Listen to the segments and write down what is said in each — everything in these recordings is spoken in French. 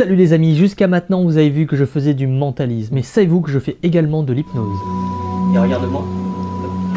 Salut les amis, jusqu'à maintenant vous avez vu que je faisais du mentalisme, mais savez-vous que je fais également de l'hypnose? Et regarde-moi,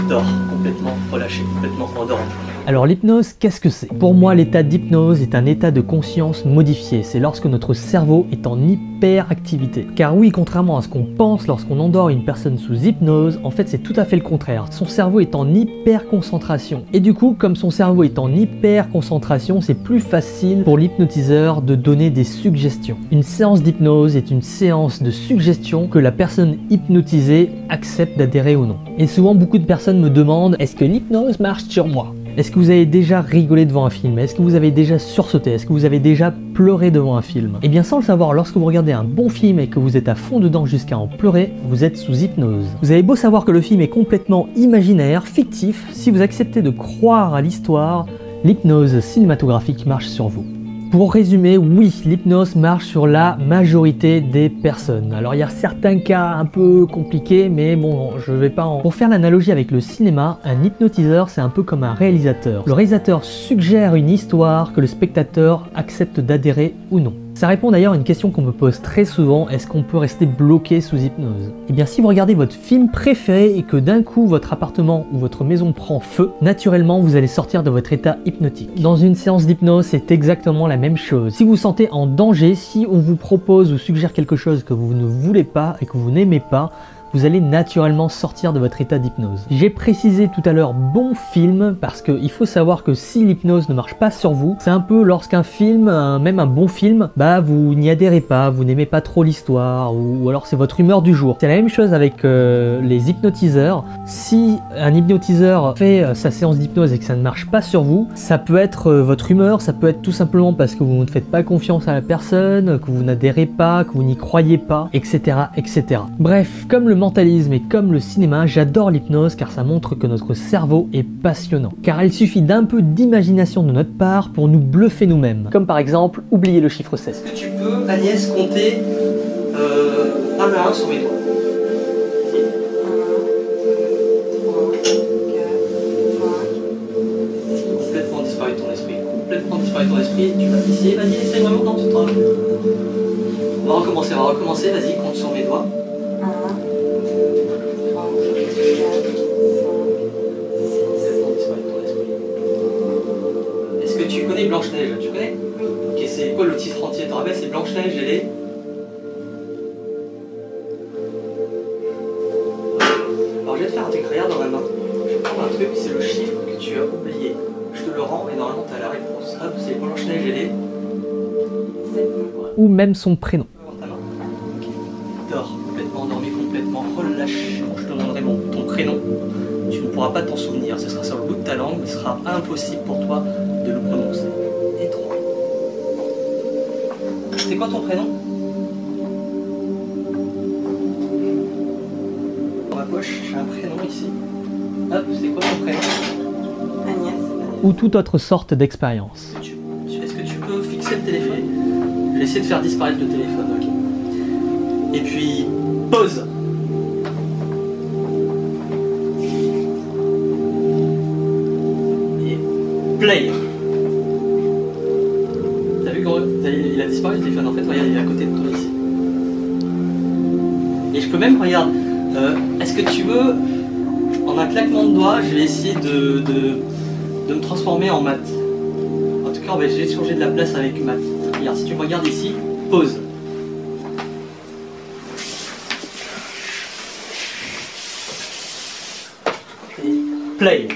dors, complètement relâché, complètement endormi. Alors l'hypnose, qu'est-ce que c'est? Pour moi, l'état d'hypnose est un état de conscience modifié. C'est lorsque notre cerveau est en hyperactivité. Car oui, contrairement à ce qu'on pense lorsqu'on endort une personne sous hypnose, en fait c'est tout à fait le contraire. Son cerveau est en hyperconcentration. Et du coup, comme son cerveau est en hyperconcentration, c'est plus facile pour l'hypnotiseur de donner des suggestions. Une séance d'hypnose est une séance de suggestion que la personne hypnotisée accepte d'adhérer ou non. Et souvent, beaucoup de personnes me demandent, est-ce que l'hypnose marche sur moi? Est-ce que vous avez déjà rigolé devant un film? Est-ce que vous avez déjà sursauté? Est-ce que vous avez déjà pleuré devant un film? Et bien sans le savoir, lorsque vous regardez un bon film et que vous êtes à fond dedans jusqu'à en pleurer, vous êtes sous hypnose. Vous avez beau savoir que le film est complètement imaginaire, fictif, si vous acceptez de croire à l'histoire, l'hypnose cinématographique marche sur vous. Pour résumer, oui, l'hypnose marche sur la majorité des personnes. Alors il y a certains cas un peu compliqués, mais bon, je vais pas en... Pour faire l'analogie avec le cinéma, un hypnotiseur c'est un peu comme un réalisateur. Le réalisateur suggère une histoire que le spectateur accepte d'adhérer ou non. Ça répond d'ailleurs à une question qu'on me pose très souvent, est-ce qu'on peut rester bloqué sous hypnose? Eh bien si vous regardez votre film préféré et que d'un coup votre appartement ou votre maison prend feu, naturellement vous allez sortir de votre état hypnotique. Dans une séance d'hypnose, c'est exactement la même chose. Si vous vous sentez en danger, si on vous propose ou suggère quelque chose que vous ne voulez pas et que vous n'aimez pas, vous allez naturellement sortir de votre état d'hypnose. J'ai précisé tout à l'heure bon film parce qu'il faut savoir que si l'hypnose ne marche pas sur vous, c'est un peu lorsqu'un film, même un bon film, bah vous n'y adhérez pas, vous n'aimez pas trop l'histoire ou alors c'est votre humeur du jour. C'est la même chose avec les hypnotiseurs. Si un hypnotiseur fait sa séance d'hypnose et que ça ne marche pas sur vous, ça peut être votre humeur, ça peut être tout simplement parce que vous ne faites pas confiance à la personne, que vous n'adhérez pas, que vous n'y croyez pas, etc., etc. Bref, comme le mentalisme et comme le cinéma, j'adore l'hypnose car ça montre que notre cerveau est passionnant. Car il suffit d'un peu d'imagination de notre part pour nous bluffer nous-mêmes. Comme par exemple, oublier le chiffre 16. Est-ce que tu peux, Agnès, compter un à un sur mes doigts? Complètement disparu ton esprit. Complètement disparu ton esprit. Tu vas essayer, vas-y, essaye vraiment dans tout temps. On va recommencer, vas-y, compte sur mes doigts. Est-ce que tu connais Blanche-Neige? Tu connais? Ok, c'est quoi le titre entier? T'en rappelles? C'est Blanche-Neige et les... Alors je vais te faire un truc, regarde dans ma main. Je vais prendre un truc, c'est le chiffre que tu as oublié. Je te le rends et normalement tu as la réponse. Hop, c'est Blanche-Neige et les... Ou même son prénom. Dors, complètement endormi, complètement relâché. Je te demanderai ton prénom. Tu ne pourras pas t'en souvenir, ce sera sur le bout de ta langue, mais ce sera impossible pour toi de le prononcer. Et 3. C'est quoi ton prénom? Dans ma poche, j'ai un prénom ici. Hop, c'est quoi ton prénom? Agnès. Ou toute autre sorte d'expérience. Est-ce que tu peux fixer le téléphone? Je vais essayer de faire disparaître le téléphone, ok. Et puis, pause. Et play. T'as vu quand il a disparu le téléphone? En fait, regarde, il est à côté de toi ici. Et je peux même, regarde, est-ce que tu veux, en un claquement de doigts, je vais essayer de me transformer en Matt. En tout cas, on va essayer de changer de la place avec Matt. Regarde, si tu me regardes ici, pause. Play.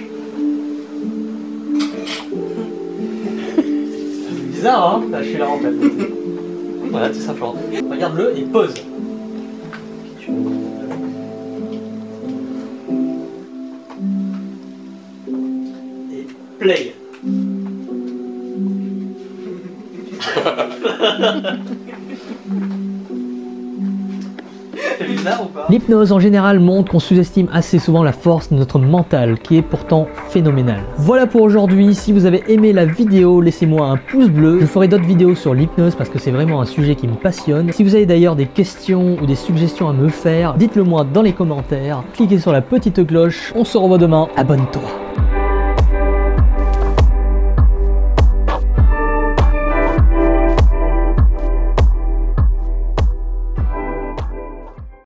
C'est bizarre, hein? Là, je suis là en fait. Voilà, tout simplement. Regarde-le et pause. Et play. L'hypnose en général montre qu'on sous-estime assez souvent la force de notre mental qui est pourtant phénoménale. Voilà pour aujourd'hui, si vous avez aimé la vidéo, laissez-moi un pouce bleu. Je ferai d'autres vidéos sur l'hypnose parce que c'est vraiment un sujet qui me passionne. Si vous avez d'ailleurs des questions ou des suggestions à me faire, dites-le moi dans les commentaires. Cliquez sur la petite cloche, on se revoit demain, abonne-toi.